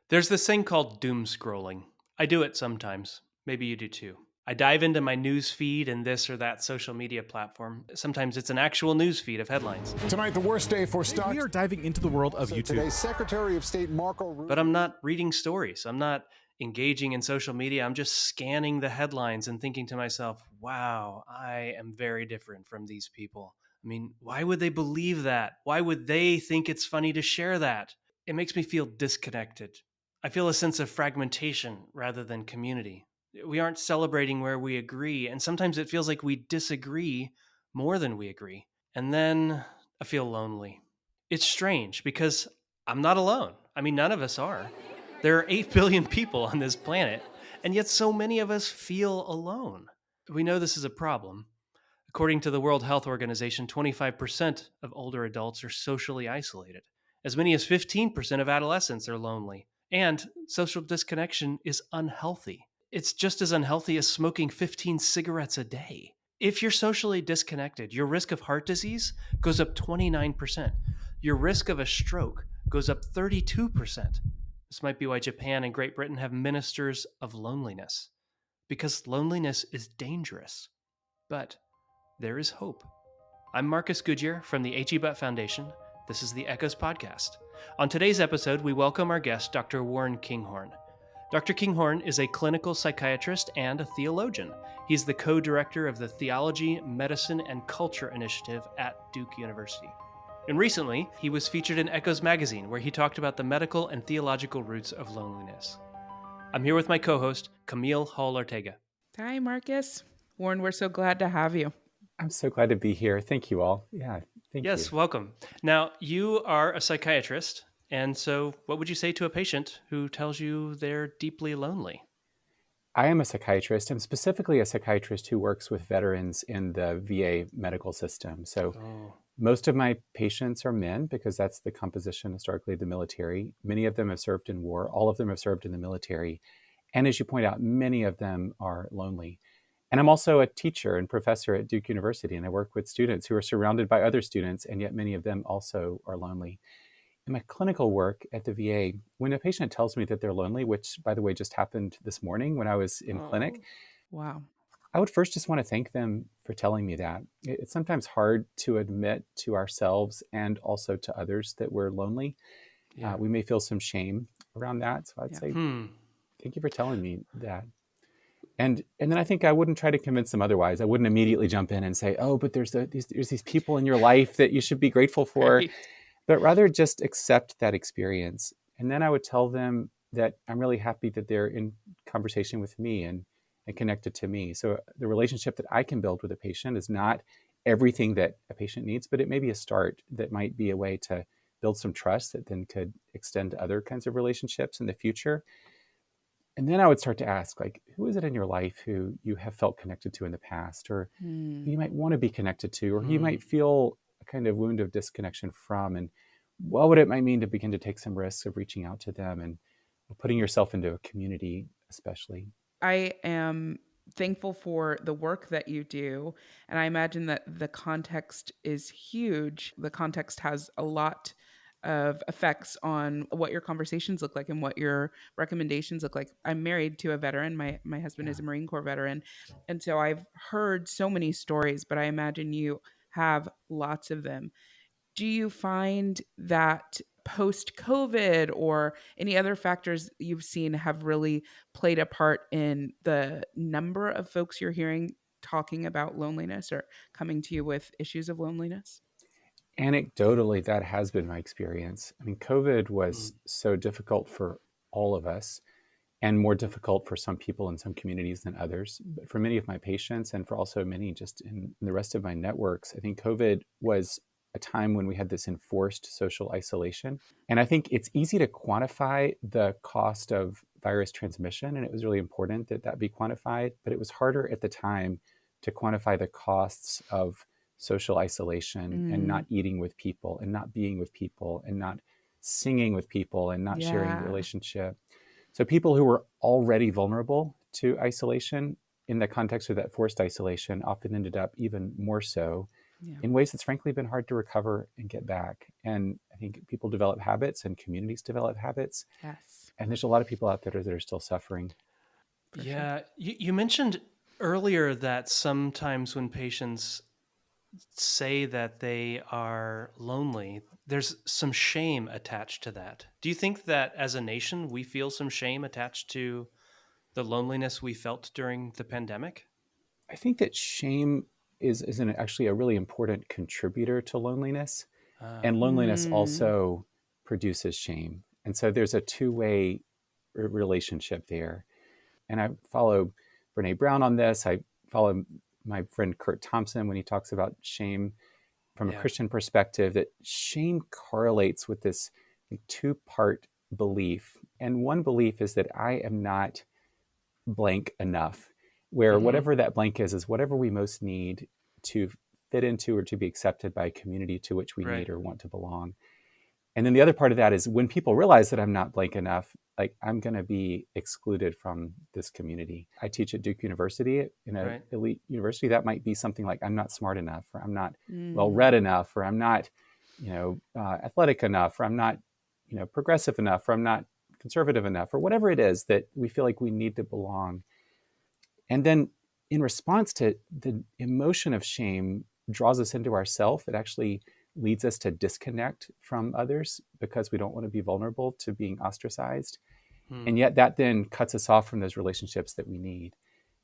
There's this thing called doom scrolling. I do it sometimes. Maybe you do too. I dive into my news feed in this or that social media platform. Sometimes it's an actual news feed of headlines. Tonight, the worst day for Today, stocks. we are diving into the world of YouTube. Today, Secretary of State Marco Rubio. But I'm not reading stories. I'm not engaging in social media. I'm just scanning the headlines and thinking to myself, wow, I am very different from these people. I mean, why would they believe that? Why would they think it's funny to share that? It makes me feel disconnected. I feel a sense of fragmentation rather than community. We aren't celebrating where we agree, and sometimes it feels like we disagree more than we agree. And then I feel lonely. It's strange because I'm not alone. I mean, none of us are. There are 8 billion people on this planet, and yet so many of us feel alone. We know this is a problem. According to the World Health Organization, 25% of older adults are socially isolated. As many as 15% of adolescents are lonely. And social disconnection is unhealthy. It's just as unhealthy as smoking 15 cigarettes a day. If you're socially disconnected, your risk of heart disease goes up 29%. Your risk of a stroke goes up 32%. This might be why Japan and Great Britain have ministers of loneliness, because loneliness is dangerous. But there is hope. I'm Marcus Goodyear from the H.E. Butt Foundation. This is the Echoes Podcast. On today's episode, we welcome our guest, Dr. Warren Kinghorn. Dr. Kinghorn is a clinical psychiatrist and a theologian. He's the co-director of the Theology, Medicine, and Culture Initiative at Duke University. And recently, he was featured in Echoes magazine, where he talked about the medical and theological roots of loneliness. I'm here with my co-host, Camille Hall-Ortega. Hi, Marcus. Warren, we're so glad to have you. I'm so glad to be here. Thank you all. Yeah, thank you. Yes, welcome. Now, you are a psychiatrist, and so what would you say to a patient who tells you they're deeply lonely? I am a psychiatrist. I'm specifically a psychiatrist who works with veterans in the VA medical system. So most of my patients are men because that's the composition historically of the military. Many of them have served in war. All of them have served in the military. And as you point out, many of them are lonely. And I'm also a teacher and professor at Duke University, and I work with students who are surrounded by other students, and yet many of them also are lonely. In my clinical work at the VA, when a patient tells me that they're lonely, which, by the way, just happened this morning when I was in clinic, Wow. I would first just want to thank them for telling me that. It's sometimes hard to admit to ourselves and also to others that we're lonely. Yeah. We may feel some shame around that, so I'd say, thank you for telling me that. And then I think I wouldn't try to convince them otherwise. I wouldn't immediately jump in and say, oh, but there's these people in your life that you should be grateful for, Right. but rather just accept that experience. And then I would tell them that I'm really happy that they're in conversation with me and connected to me. So the relationship that I can build with a patient is not everything that a patient needs, but it may be a start that might be a way to build some trust that then could extend to other kinds of relationships in the future. And then I would start to ask, like, who is it in your life who you have felt connected to in the past, or who you might want to be connected to, or who you might feel a kind of wound of disconnection from, and what would it might mean to begin to take some risks of reaching out to them and putting yourself into a community, especially. I am thankful for the work that you do, and I imagine that the context is huge. The context has a lot of effects on what your conversations look like and what your recommendations look like. I'm married to a veteran. My husband is a Marine Corps veteran. And so I've heard so many stories, but I imagine you have lots of them. Do you find that post-COVID or any other factors you've seen have really played a part in the number of folks you're hearing talking about loneliness or coming to you with issues of loneliness? Anecdotally, that has been my experience. I mean, COVID was so difficult for all of us and more difficult for some people in some communities than others. But for many of my patients and for also many just in the rest of my networks, I think COVID was a time when we had this enforced social isolation. And I think it's easy to quantify the cost of virus transmission, and it was really important that that be quantified, but it was harder at the time to quantify the costs of social isolation and not eating with people and not being with people and not singing with people and not sharing the relationship. So people who were already vulnerable to isolation in the context of that forced isolation often ended up even more so in ways that's frankly been hard to recover and get back. And I think people develop habits and communities develop habits. Yes. And there's a lot of people out there that are still suffering. For sure. Yeah. You mentioned earlier that sometimes when patients say that they are lonely, there's some shame attached to that. Do you think that as a nation, we feel some shame attached to the loneliness we felt during the pandemic? I think that shame is actually a really important contributor to loneliness. Ah, And loneliness Mm. also produces shame. And so there's a two-way relationship there. And I follow Brene Brown on this. I follow my friend Kurt Thompson when he talks about shame from a yeah. Christian perspective, that shame correlates with this two-part belief. And one belief is that I am not blank enough, where Mm-hmm. whatever that blank is whatever we most need to fit into or to be accepted by a community to which we Right. need or want to belong. And then the other part of that is when people realize that I'm not blank enough, like I'm going to be excluded from this community. I teach at Duke University in an Right. elite university. That might be something like I'm not smart enough, or I'm not well Mm. read enough, or I'm not, athletic enough, or I'm not, progressive enough, or I'm not conservative enough, or whatever it is that we feel like we need to belong. And then in response to the emotion of shame draws us into ourself, it actually leads us to disconnect from others because we don't want to be vulnerable to being ostracized. Hmm. And yet that then cuts us off from those relationships that we need.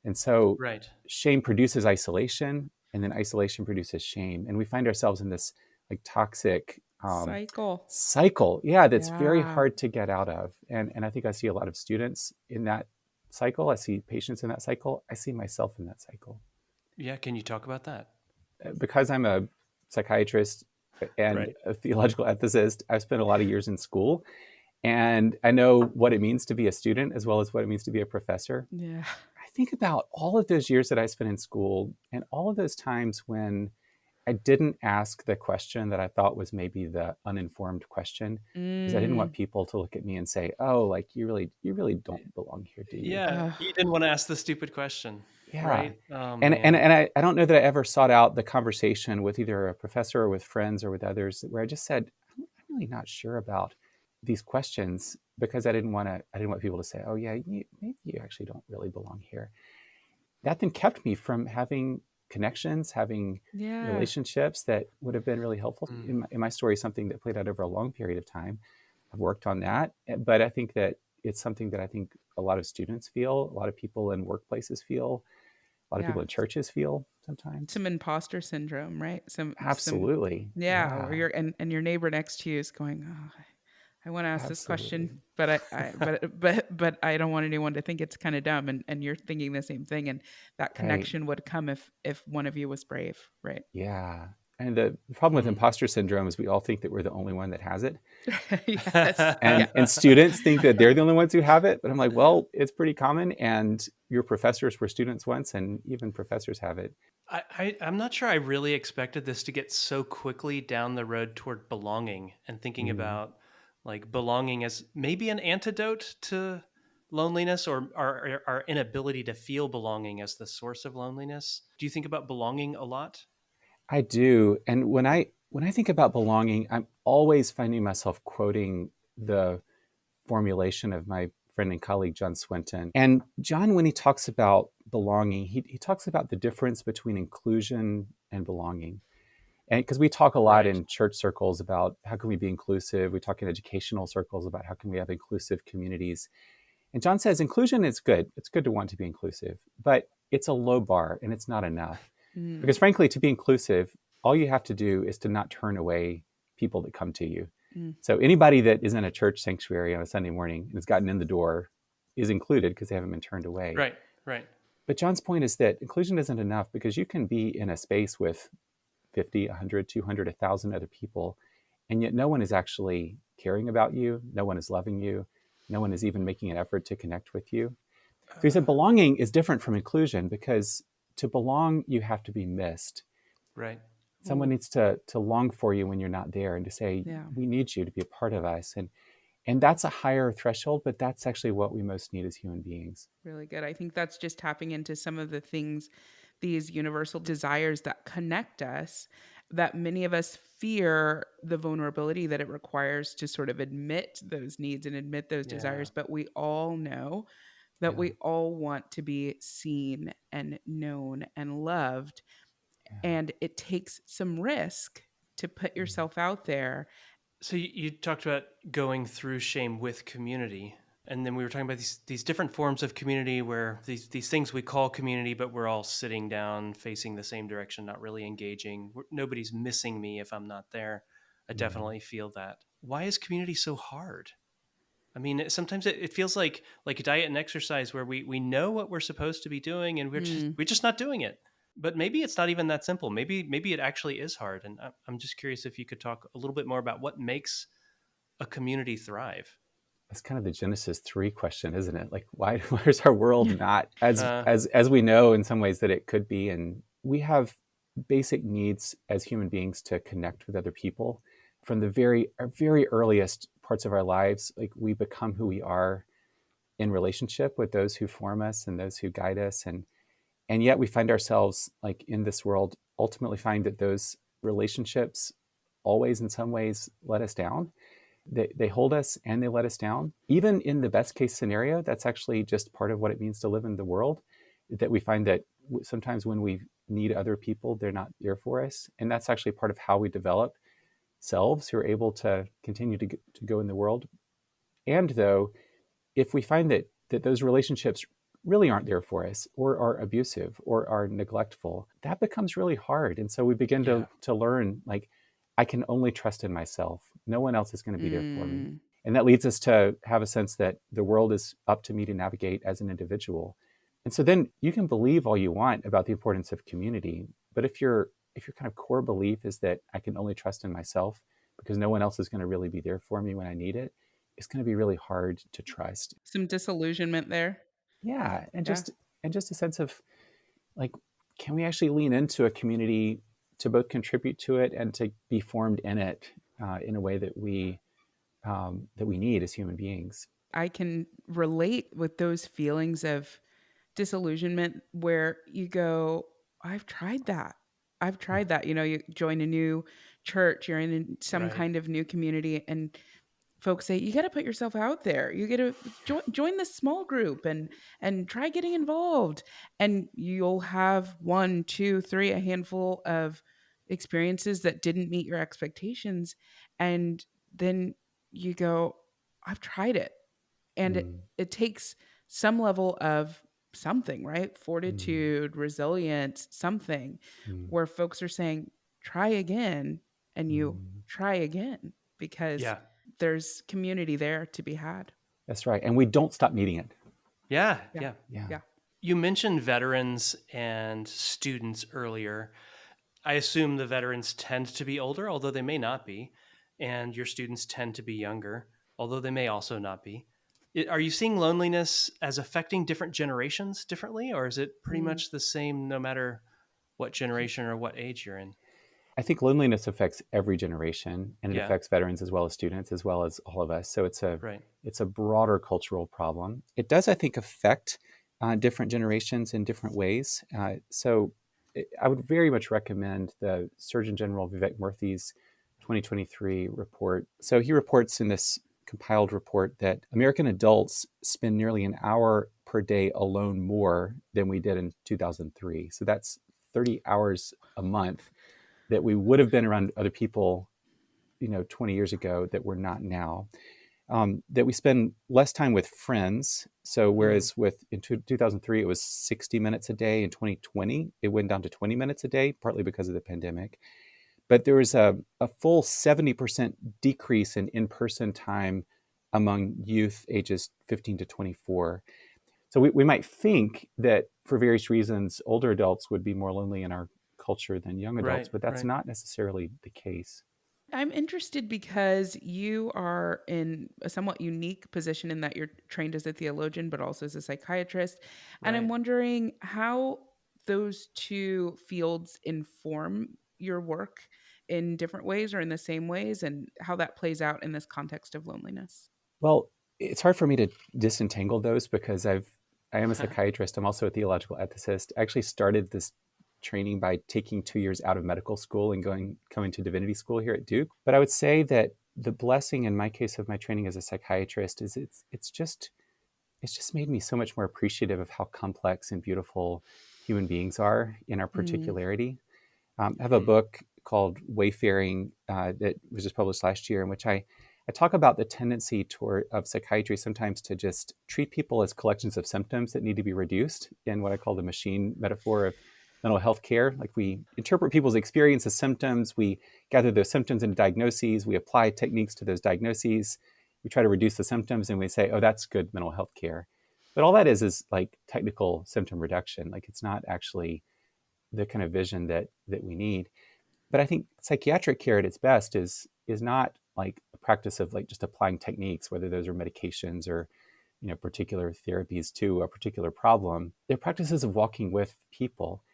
And so Right. shame produces isolation, and then isolation produces shame. And we find ourselves in this like toxic Cycle. cycle. Yeah, that's very Yeah. hard to get out of. And I think I see a lot of students in that cycle. I see patients in that cycle. I see myself in that cycle. Yeah. Can you talk about that? Because I'm a psychiatrist and Right. a theological ethicist, I've spent a lot of years in school, and I know what it means to be a student as well as what it means to be a professor. Yeah. I think about all of those years that I spent in school and all of those times when I didn't ask the question that I thought was maybe the uninformed question, because I didn't want Mm. people to look at me and say, "Oh, like you really don't belong here, do you?" Yeah. Uh, You didn't want to ask the stupid question. Yeah. Right. Oh, And man. I don't know that I ever sought out the conversation with either a professor or with friends or with others where I just said, I'm really not sure about these questions, because I didn't want people to say, "Oh yeah, maybe you actually don't really belong here." That then kept me from having connections, having yeah. relationships that would have been really helpful. Mm. In my story, something that played out over a long period of time. I've worked on that, but I think that it's something that I think a lot of students feel, a lot of people in workplaces feel, a lot of Yeah. people in churches feel sometimes. Some imposter syndrome, right? Some Absolutely. yeah, or Yeah, you're and your neighbor next to you is going, "Oh, I want to ask this question, absolutely. but but I don't want anyone to think it's kind of dumb," and you're thinking the same thing, and that Right. connection would come if one of you was brave, right? Yeah. And the problem with Hmm. imposter syndrome is we all think that we're the only one that has it. Yes. Yeah. And students think that they're the only ones who have it. But I'm like, well, it's pretty common. And your professors were students once, and even professors have it. I'm not sure I really expected this to get so quickly down the road toward belonging and thinking Mm. about like belonging as maybe an antidote to loneliness or our inability to feel belonging as the source of loneliness. Do you think about belonging a lot? I do. And when I think about belonging, I'm always finding myself quoting the formulation of my friend and colleague John Swinton. And John, when he talks about belonging, he talks about the difference between inclusion and belonging. And because we talk a lot Right. in church circles about how can we be inclusive, we talk in educational circles about how can we have inclusive communities. And John says inclusion is good. It's good to want to be inclusive, but it's a low bar and it's not enough. Mm, Because frankly, to be inclusive, all you have to do is to not turn away people that come to you. mm. So anybody that is in a church sanctuary on a Sunday morning and has gotten in the door is included because they haven't been turned away. Right. Right. But John's point is that inclusion isn't enough, because you can be in a space with 50, 100, 200, 1,000 other people, and yet no one is actually caring about you. No one is loving you. No one is even making an effort to connect with you. So he said Uh, belonging is different from inclusion, because to belong, you have to be missed. right. Someone Ooh, needs to long for you when you're not there and to say, yeah, we need you to be a part of us. And that's a higher threshold, but that's actually what we most need as human beings. really good. I think that's just tapping into some of the things, these universal desires that connect us. that many of us fear the vulnerability that it requires to sort of admit those needs and admit those Yeah. desires. But we all know that Yeah. we all want to be seen and known and loved. Yeah. And it takes some risk to put Mm. yourself out there. So you talked about going through shame with community, and then we were talking about these different forms of community where these things we call community, but we're all sitting down, facing the same direction, not really engaging. Nobody's missing me if I'm not there. I Mm. definitely feel that. Why is community so hard? I mean, sometimes it feels like diet and exercise where we know what we're supposed to be doing and Mm. we're just not doing it. But maybe it's not even that simple. Maybe it actually is hard. And I'm just curious if you could talk a little bit more about what makes a community thrive. That's kind of the Genesis 3 question, isn't it? Like, where's our world not as Uh, as we know in some ways that it could be? And we have basic needs as human beings to connect with other people from the our very earliest parts of our lives. Like, we become who we are in relationship with those who form us and those who guide us, and yet we find ourselves, like, in this world, ultimately find that those relationships always in some ways let us down. They hold us and they let us down. Even in the best case scenario, that's actually just part of what it means to live in the world, that we find that sometimes when we need other people, they're not there for us. And that's actually part of how we develop selves who are able to continue to go in the world. And though, if we find that those relationships really aren't there for us, or are abusive, or are neglectful, that becomes really hard. And so we begin yeah. to learn, like, I can only trust in myself. No one else is going to be there for me. Mm. And that leads us to have a sense that the world is up to me to navigate as an individual. And so then you can believe all you want about the importance of community, but if your kind of core belief is that I can only trust in myself because no one else is going to really be there for me when I need it, it's going to be really hard to trust. Some disillusionment there. Yeah, Yeah. and just a sense of, like, can we actually lean into a community to both contribute to it and to be formed in it in a way that we need as human beings? I can relate with those feelings of disillusionment where you go, I've tried that. I've Yeah. tried that. You join a new church, you're in some Right. kind of new community, and folks say you got to put yourself out there. You got to join this small group and try getting involved, and you'll have one, two, three, a handful of experiences that didn't meet your expectations, and then you go, I've tried it, and it, Mm, it takes some level of something, right? mm, Fortitude, resilience, something mm, where folks are saying, try again, and you mm. try again because Yeah. there's community there to be had. That's right. And we don't stop needing it. Yeah. Yeah. Yeah. Yeah. Yeah. You mentioned veterans and students earlier. I assume the veterans tend to be older, although they may not be, and your students tend to be younger, although they may also not be. Are you seeing loneliness as affecting different generations differently, or is it pretty Mm. much the same no matter what generation or what age you're in? I think loneliness affects every generation, and it Yeah, affects veterans as well as students, as well as all of us. So right. it's a broader cultural problem. It does, I think, affect different generations in different ways. I would very much recommend the Surgeon General Vivek Murthy's 2023 report. So he reports in this compiled report that American adults spend nearly an hour per day alone more than we did in 2003. So that's 30 hours a month that we would have been around other people, 20 years ago, that we're not now. That we spend less time with friends. So Mm, whereas in 2003 it was 60 minutes a day, in 2020 it went down to 20 minutes a day, partly because of the pandemic. But there was a full 70% decrease in in-person time among youth ages 15 to 24. So we might think that for various reasons older adults would be more lonely in our culture than young adults, right, but that's right. not necessarily the case. I'm interested because you are in a somewhat unique position in that you're trained as a theologian, but also as a psychiatrist. And I'm Right. wondering how those two fields inform your work in different ways or in the same ways, and how that plays out in this context of loneliness. Well, it's hard for me to disentangle those because I am a psychiatrist. I'm also a theological ethicist. I actually started this training by taking 2 years out of medical school and coming to divinity school here at Duke. But I would say that the blessing in my case of my training as a psychiatrist is it's just made me so much more appreciative of how complex and beautiful human beings are in our Mm. particularity. I have a book called Wayfaring that was just published last year, in which I talk about the tendency of psychiatry sometimes to just treat people as collections of symptoms that need to be reduced in what I call the machine metaphor of mental health care. Like, we interpret people's experience as symptoms, we gather those symptoms into diagnoses, we apply techniques to those diagnoses, we try to reduce the symptoms, and we say, oh, that's good mental health care. But all that is like technical symptom reduction. Like, it's not actually the kind of vision that we need. But I think psychiatric care at its best is not like a practice of like just applying techniques, whether those are medications or particular therapies to a particular problem. They're practices of walking with people.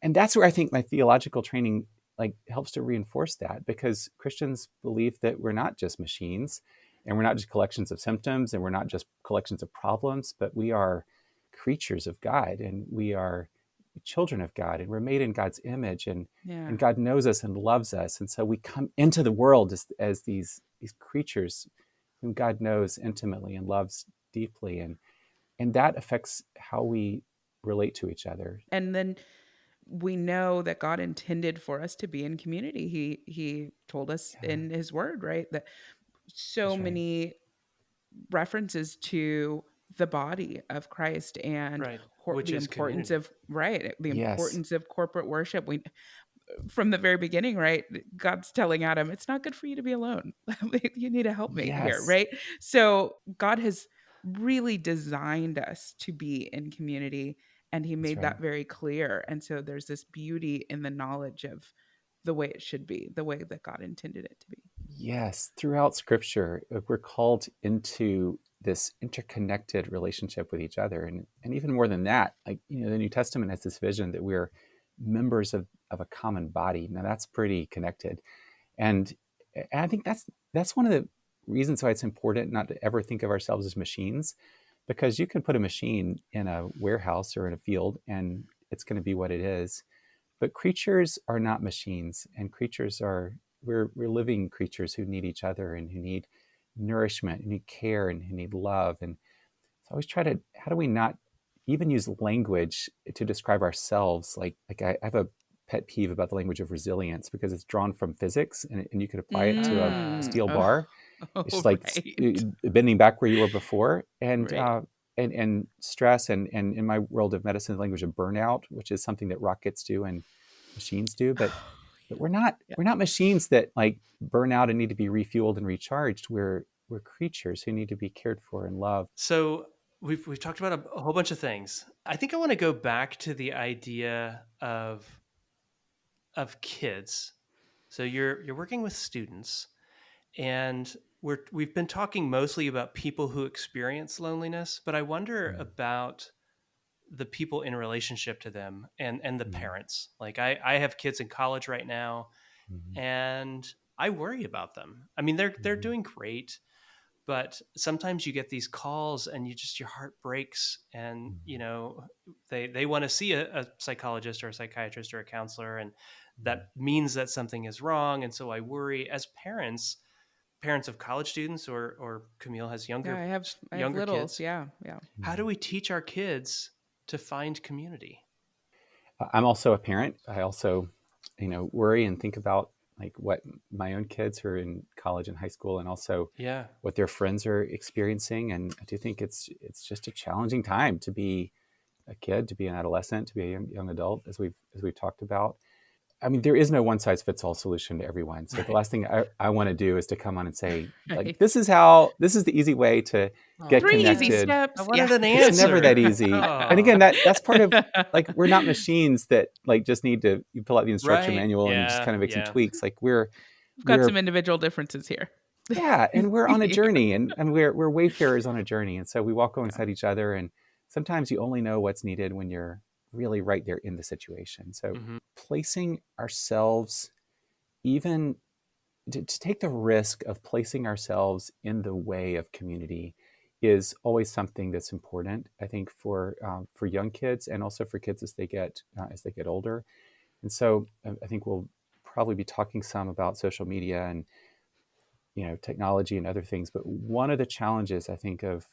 And that's where I think my theological training like helps to reinforce that, because Christians believe that we're not just machines, and we're not just collections of symptoms, and we're not just collections of problems, but we are creatures of God, and we are children of God, and we're made in God's image, and Yeah. God knows us and loves us. And so we come into the world as these creatures whom God knows intimately and loves deeply. And that affects how we relate to each other. And then we know that God intended for us to be in community. He told us Yeah, in his word, right? That so that's right. many references to the body of Christ and Right. Which the is importance community. of right, the Yes. importance of corporate worship. We from the very beginning, right? God's telling Adam, it's not good for you to be alone. You need a helpmate here, Yes. right? So God has really designed us to be in community, and he That's made right. that very clear. And so there's this beauty in the knowledge of the way it should be, the way that God intended it to be. Yes. Throughout Scripture, we're called into this interconnected relationship with each other. And even more than that, like, the New Testament has this vision that we're members of a common body. Now, that's pretty connected. And I think that's one of the reasons why it's important not to ever think of ourselves as machines, because you can put a machine in a warehouse or in a field and it's going to be what it is. But creatures are not machines, and we're living creatures who need each other and who need nourishment, who need care, and who need love. And so I always try to, how do we not even use language to describe ourselves? Like I have a pet peeve about the language of resilience, because it's drawn from physics, and you could apply it to a Mm. steel Oh, bar. It's just oh, like right. bending back where you were before. And Right. and stress, and in my world of medicine, the language of burnout, which is something that rockets do and machines do. But Yeah. we're not machines that like burn out and need to be refueled and recharged. We're creatures who need to be cared for and loved. So we've talked about a whole bunch of things. I think I want to go back to the idea of kids. So you're working with students, and we've been talking mostly about people who experience loneliness, but I wonder Mm, about the people in relationship to them, and the mm, parents. Like, I have kids in college right now, mm, and I worry about them. I mean, they're mm, doing great, but sometimes you get these calls and your heart breaks, and mm, they want to see a psychologist or a psychiatrist or a counselor, and mm. that means that something is wrong. And so I worry, as parents of college students, or Camille has Yeah, I have younger littles. kids. Yeah, yeah. How do we teach our kids to find community? I'm also a parent. I also, worry and think about like what my own kids who are in college and high school, and also Yeah. what their friends are experiencing. And I do think it's just a challenging time to be a kid, to be an adolescent, to be a young adult, as we've talked about. I mean, there is no one size fits all solution to everyone. So the Right. last thing I want to do is to come on and say, like, Right. this is the easy way to get Oh 3 easy man, connected. I steps. Yeah. wanted an It's never that answer. easy. And Oh, again, that's part of, like, we're not machines that like just need to, you pull out the instruction right. manual and you just Yeah. kind of make some Yeah. tweaks. Like, We've got we're some individual differences here. yeah, and we're on a Yeah. journey, and we're wayfarers on a journey. And so we walk alongside each other, and sometimes you only know what's needed when you're really right there in the situation. So Hmm. placing ourselves, even to take the risk of placing ourselves in the way of community, is always something that's important, I think, for young kids and also for kids as they get older. And so I think we'll probably be talking some about social media and technology and other things. But one of the challenges I think of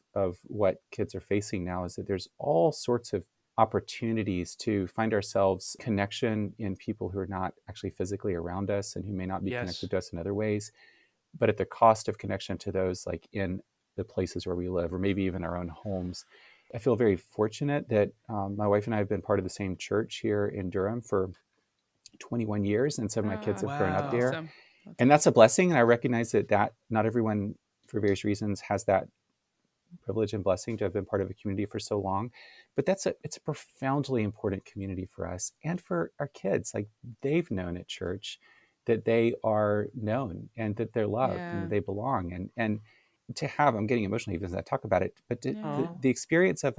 what kids are facing now is that there's all sorts of opportunities to find ourselves connection in people who are not actually physically around us and who may not be Yes. connected to us in other ways, but at the cost of connection to those like in the places where we live or maybe even our own homes. I feel very fortunate that my wife and I have been part of the same church here in Durham for 21 years, and some of my kids have grown That's up Wow. there, awesome. That's and awesome. that's a blessing. And I recognize that not everyone, for various reasons, has that privilege and blessing to have been part of a community for so long. But it's a profoundly important community for us and for our kids. Like, they've known at church that they are known and that they're loved and that Yeah. they belong. And to have, I'm getting emotional even as I talk about it, but Yeah. the experience of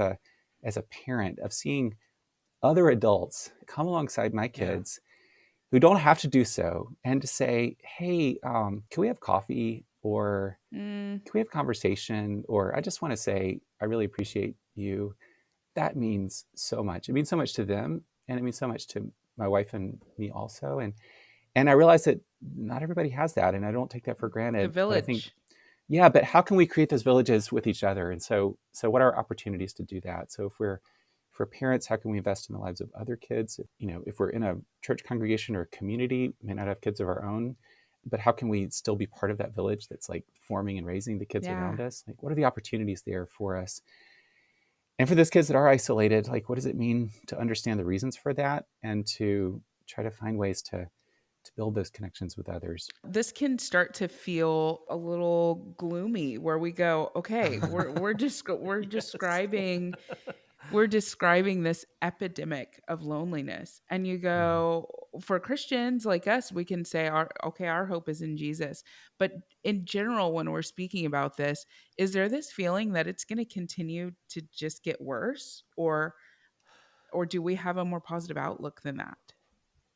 as a parent of seeing other adults come alongside my Yeah. kids who don't have to do so, and to say, hey, can we have coffee, or Mm, can we have conversation, or I just want to say I really appreciate you. That means so much. It means so much to them, and it means so much to my wife and me also. And I realize that not everybody has that, and I don't take that for the granted. But I think, village. yeah, but how can we create those villages with each other? And so what are opportunities to do that? So if we're parents, how can we invest in the lives of other kids? If we're in a church congregation or a community, may not have kids of our own, but how can we still be part of that village that's like forming and raising the kids Yeah. around us? Like, what are the opportunities there for us? And for those kids that are isolated, like, what does it mean to understand the reasons for that and to try to find ways to build those connections with others? This can start to feel a little gloomy where we go, okay, we're Yes. describing this epidemic of loneliness. And you Mm. go, for Christians like us, we can say our hope is in Jesus. But in general, when we're speaking about this, is there this feeling that it's going to continue to just get worse, or do we have a more positive outlook than that?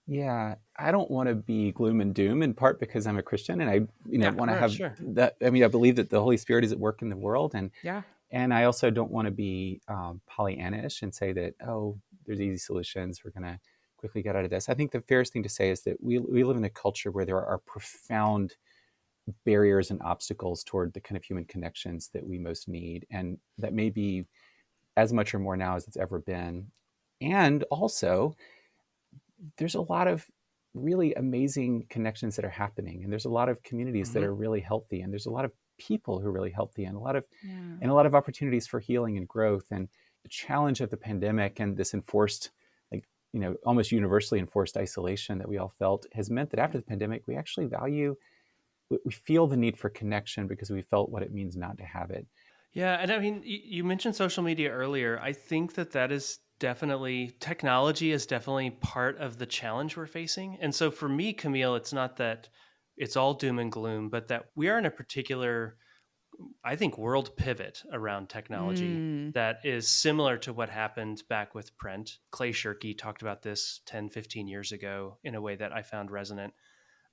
Yeah, I don't want to be gloom and doom, in part because I'm a Christian and I, Yeah. want to Sure, have sure. that. I mean, I believe that the Holy Spirit is at work in the world, Yeah. and I also don't want to be Pollyannish and say that, oh, there's easy solutions. We're going to quickly get out of this. I think the fairest thing to say is that we live in a culture where there are profound barriers and obstacles toward the kind of human connections that we most need, and that may be as much or more now as it's ever been. And also, there's a lot of really amazing connections that are happening, and there's a lot of communities that Hmm. are really healthy, and there's a lot of people who are really healthy, and Yeah. a lot of opportunities for healing and growth. And the challenge of the pandemic and this enforced, like, almost universally enforced isolation that we all felt has meant that Yeah. after the pandemic we actually value, we feel the need for connection because we felt what it means not to have it. Yeah, and I mean, you mentioned social media earlier. I think that is definitely technology is definitely part of the challenge we're facing. And so for me, Camille, it's not that it's all doom and gloom, but that we are in a particular, I think, world pivot around technology Mm. that is similar to what happened back with print. Clay Shirky talked about this 10, 15 years ago in a way that I found resonant.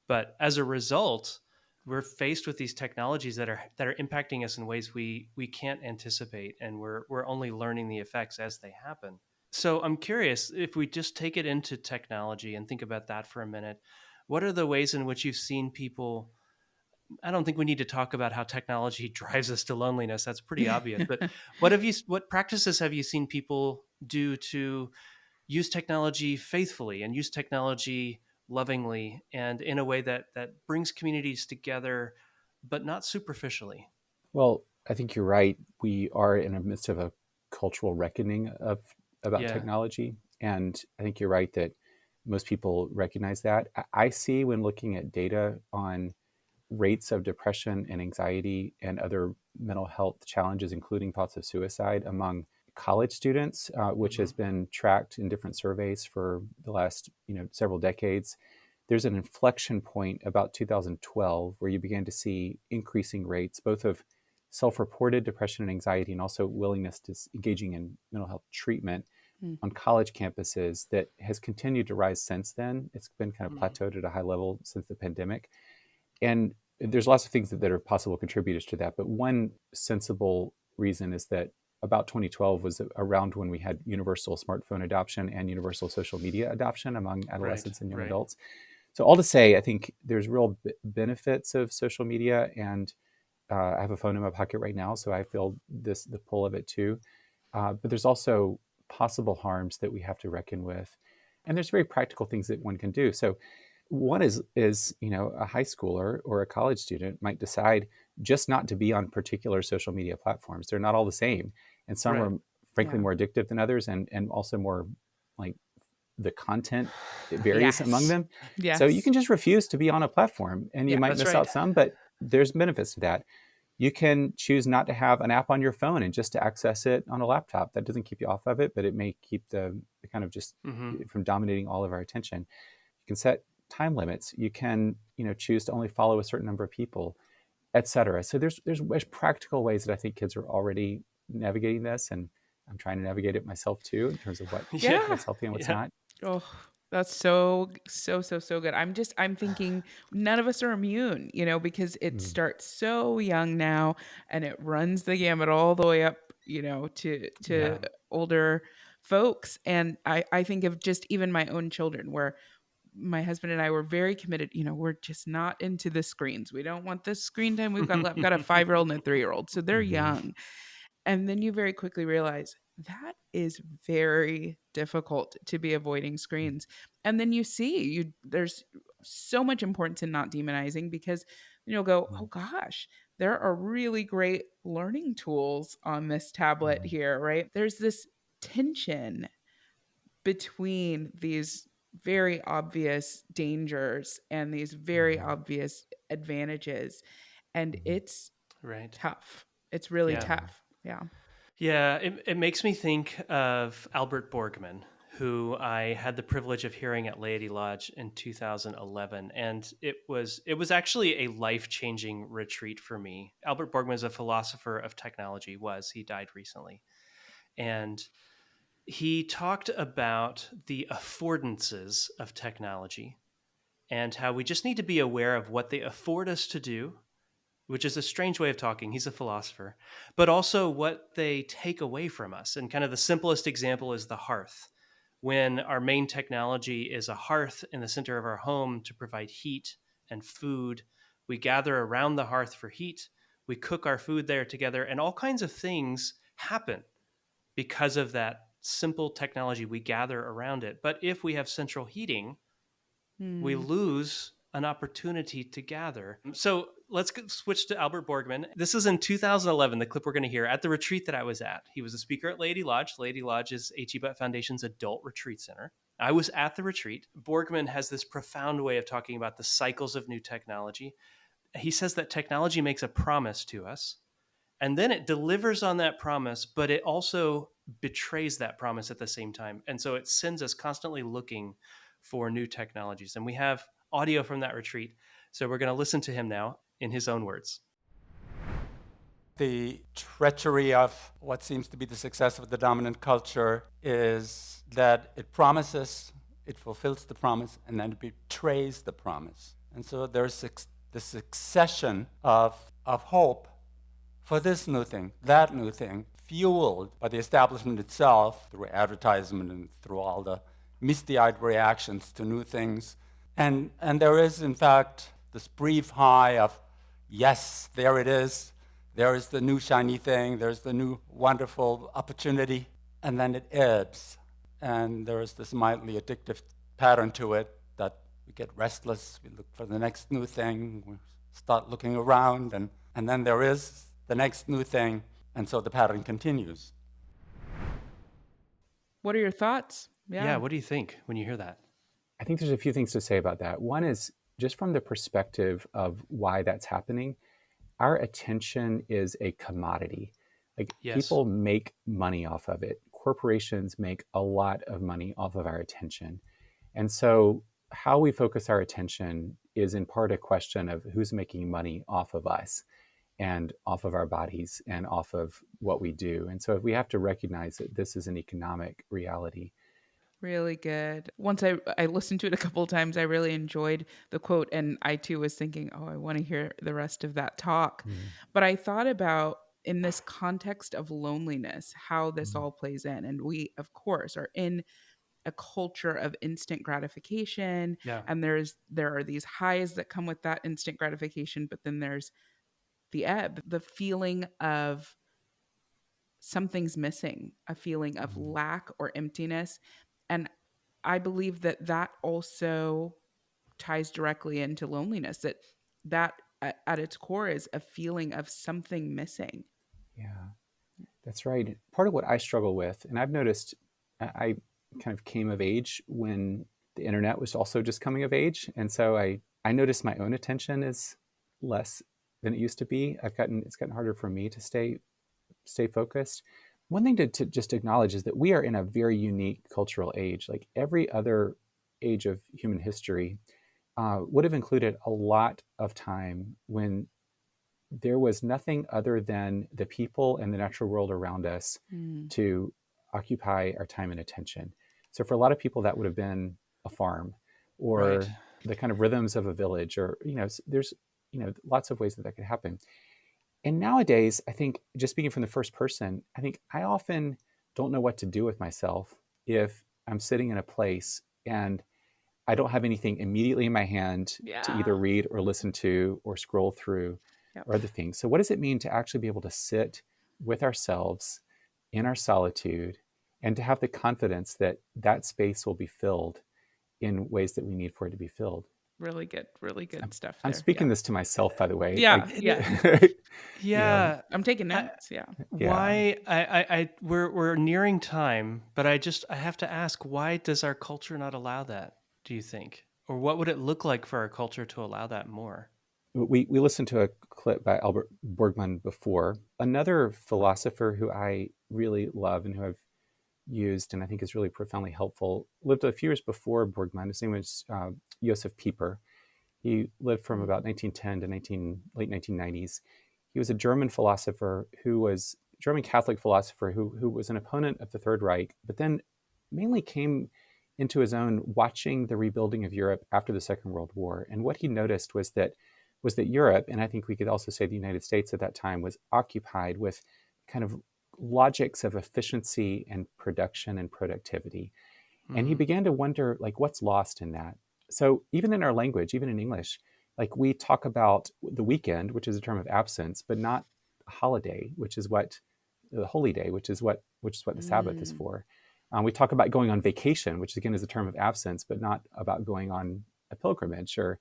But as a result, we're faced with these technologies that are impacting us in ways we can't anticipate, and we're only learning the effects as they happen. So I'm curious, if we just take it into technology and think about that for a minute, what are the ways in which you've seen people? I don't think we need to talk about how technology drives us to loneliness. That's pretty obvious. But what practices have you seen people do to use technology faithfully and use technology lovingly and in a way that brings communities together, but not superficially? Well, I think you're right. We are in the midst of a cultural reckoning about Yeah. technology, and I think you're right that most people recognize that. I see, when looking at data on rates of depression and anxiety and other mental health challenges, including thoughts of suicide among college students, which Hmm. has been tracked in different surveys for the last several decades. There's an inflection point about 2012 where you began to see increasing rates both of self-reported depression and anxiety, and also willingness to engaging in mental health treatment Mm. on college campuses, that has continued to rise since then. It's been kind of Hmm. plateaued at a high level since the pandemic. And there's lots of things that are possible contributors to that. But one sensible reason is that about 2012 was around when we had universal smartphone adoption and universal social media adoption among Right. adolescents and young Right. adults. So all to say, I think there's real benefits of social media, and I have a phone in my pocket right now, so I feel the pull of it too. But there's also possible harms that we have to reckon with, and there's very practical things that one can do. So one is a high schooler or a college student might decide just not to be on particular social media platforms. They're not all the same, and some Right. are frankly Yeah. more addictive than others, and also more like the content, it varies among Yes. them. So you Yes. can just refuse to be on a platform, and you Yeah. might That's miss right. out some, but there's benefits to that. You can choose not to have an app on your phone and just to access it on a laptop. That doesn't keep you off of it, but it may keep the kind of just Hmm. from dominating all of our attention. You can set time limits. You can choose to only follow a certain number of people, etc. So there's practical ways that I think kids are already navigating this, and I'm trying to navigate it myself too in terms of Yeah. Yeah. what's healthy and what's Yeah. not. Oh, that's so good. I'm thinking none of us are immune, because it Mm, starts so young now and it runs the gamut all the way up, to yeah. older folks. And I think of just even my own children where my husband and I were very committed, we're just not into the screens. We don't want this screen time. I've got a 5-year-old and a 3-year-old. So they're Hmm. young. And then you very quickly realize that is very difficult to be avoiding screens. And then you see there's so much importance in not demonizing because you'll go, oh gosh, there are really great learning tools on this tablet here, right? There's this tension between these very obvious dangers and these very obvious advantages. And it's Right. tough. It's really Yeah. tough. Yeah. Yeah, it makes me think of Albert Borgman, who I had the privilege of hearing at Laity Lodge in 2011, and it was actually a life-changing retreat for me. Albert Borgman is a philosopher of technology. He died recently, and he talked about the affordances of technology and how we just need to be aware of what they afford us to do, which is a strange way of talking. He's a philosopher, but also what they take away from us. And kind of the simplest example is the hearth. When our main technology is a hearth in the center of our home to provide heat and food, we gather around the hearth for heat. We cook our food there together, and all kinds of things happen because of that simple technology. We gather around it. But if we have central heating, we Hmm. lose an opportunity to gather. So let's switch to Albert Borgman. This is in 2011, the clip we're going to hear at the retreat that I was at. He was a speaker at Laity Lodge. Laity Lodge is H.E. Butt Foundation's adult retreat center. I was at the retreat. Borgman has this profound way of talking about the cycles of new technology. He says that technology makes a promise to us, and then it delivers on that promise, but it also betrays that promise at the same time. And so it sends us constantly looking for new technologies. And we have audio from that retreat. So we're going to listen to him now in his own words. The treachery of what seems to be the success of the dominant culture is that it promises, it fulfills the promise, and then it betrays the promise. And so there's the succession of hope for this new thing, that new thing, fueled by the establishment itself through advertisement and through all the misty-eyed reactions to new things. And there is, in fact, this brief high of, yes, there it is. There is the new shiny thing. There's the new wonderful opportunity. And then it ebbs. And there is this mildly addictive pattern to it that we get restless. We look for the next new thing. We start looking around. And then there is the next new thing. And so the pattern continues. What are your thoughts? Yeah. Yeah. What do you think when you hear that? I think there's a few things to say about that. One is just from the perspective of why that's happening. Our attention is a commodity. Like Yes. people make money off of it. Corporations make a lot of money off of our attention. And so how we focus our attention is in part a question of who's making money off of us and off of our bodies and off of what we do. And so if we have to recognize that this is an economic reality. Really good. Once I listened to it a couple of times, I really enjoyed the quote. And I too was thinking, oh, I want to hear the rest of that talk. Mm. But I thought about in this context of loneliness, how this all plays in. And we, of course, are in a culture of instant gratification, Yeah. and there are these highs that come with that instant gratification, but then there's the ebb, the feeling of something's missing, a feeling of lack or emptiness. And I believe that that also ties directly into loneliness, that at its core is a feeling of something missing. Yeah, that's right. Part of what I struggle with, and I've noticed, I kind of came of age when the internet was also just coming of age, and so I noticed my own attention is less than it used to be. It's gotten harder for me to stay focused. One thing to just acknowledge is that we are in a very unique cultural age. Like every other age of human history would have included a lot of time when there was nothing other than the people and the natural world around us to occupy our time and attention. So for a lot of people, that would have been a farm or Right. the kind of rhythms of a village, or, there's, lots of ways that could happen. And nowadays, I think, just speaking from the first person, I think I often don't know what to do with myself if I'm sitting in a place and I don't have anything immediately in my hand to either read or listen to or scroll through or other things. So what does it mean to actually be able to sit with ourselves in our solitude and to have the confidence that that space will be filled in ways that we need for it to be filled? Really good stuff there. I'm speaking this to myself, by the way. Yeah, Like, yeah. Yeah. I'm taking notes. Yeah. Why we're nearing time, but I have to ask, why does our culture not allow that, do you think? Or what would it look like for our culture to allow that more? We listened to a clip by Albert Borgman before. Another philosopher who I really love and who I've used and I think is really profoundly helpful lived a few years before Borgman. His name was Josef Pieper. He lived from about 1910 to late 1990s. He was a German philosopher German Catholic philosopher who was an opponent of the Third Reich, but then mainly came into his own watching the rebuilding of Europe after the Second World War. And what he noticed was that Europe, and I think we could also say the United States at that time, was occupied with kind of logics of efficiency and production and productivity. And he began to wonder, like, what's lost in that? So even in our language, even in English, like we talk about the weekend, which is a term of absence, but not a holiday, which is what the holy day, which is what the Sabbath is for. We talk about going on vacation, which again is a term of absence, but not about going on a pilgrimage or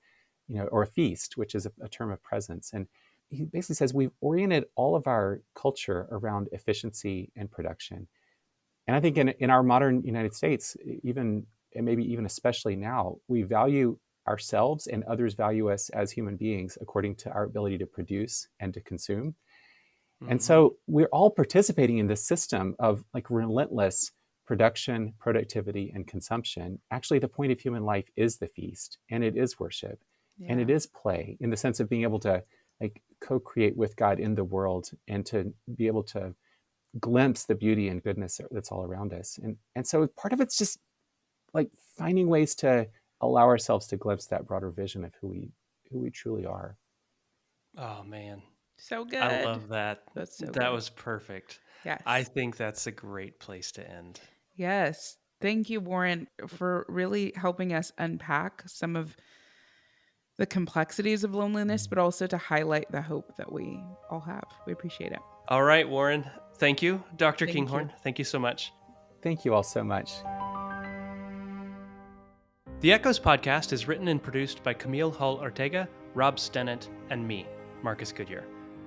a feast, which is a term of presence. And he basically says we've oriented all of our culture around efficiency and production. And I think in our modern United States, and maybe even especially now, we value ourselves and others value us as human beings according to our ability to produce and to consume. And so we're all participating in this system of like relentless production, productivity, and consumption. Actually, the point of human life is the feast, and it is worship, and it is play, in the sense of being able to like co-create with God in the world and to be able to glimpse the beauty and goodness that's all around us. And so part of it's just like finding ways to allow ourselves to glimpse that broader vision of who we truly are. Oh man. So good. I love that. That's so That good. was perfect. Yes. I think that's a great place to end. Yes. Thank you, Warren, for really helping us unpack some of the complexities of loneliness, but also to highlight the hope that we all have. We appreciate it. All right, Warren. Thank you. Dr. Thank Kinghorn, you. thank you so much. Thank you all so much. The Echoes podcast is written and produced by Camille Hall-Ortega, Rob Stennett, and me, Marcus Goodyear.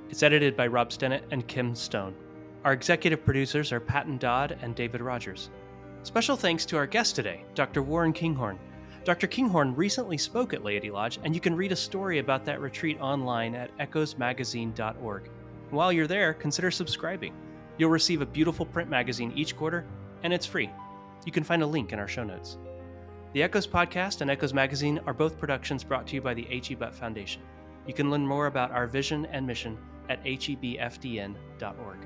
It's edited by Rob Stennett and Kim Stone. Our executive producers are Patton Dodd and David Rogers. Special thanks to our guest today, Dr. Warren Kinghorn. Dr. Kinghorn recently spoke at Laity Lodge, and you can read a story about that retreat online at echoesmagazine.org. While you're there, consider subscribing. You'll receive a beautiful print magazine each quarter, and it's free. You can find a link in our show notes. The Echoes podcast and Echoes magazine are both productions brought to you by the H.E. Butt Foundation. You can learn more about our vision and mission at hebfdn.org.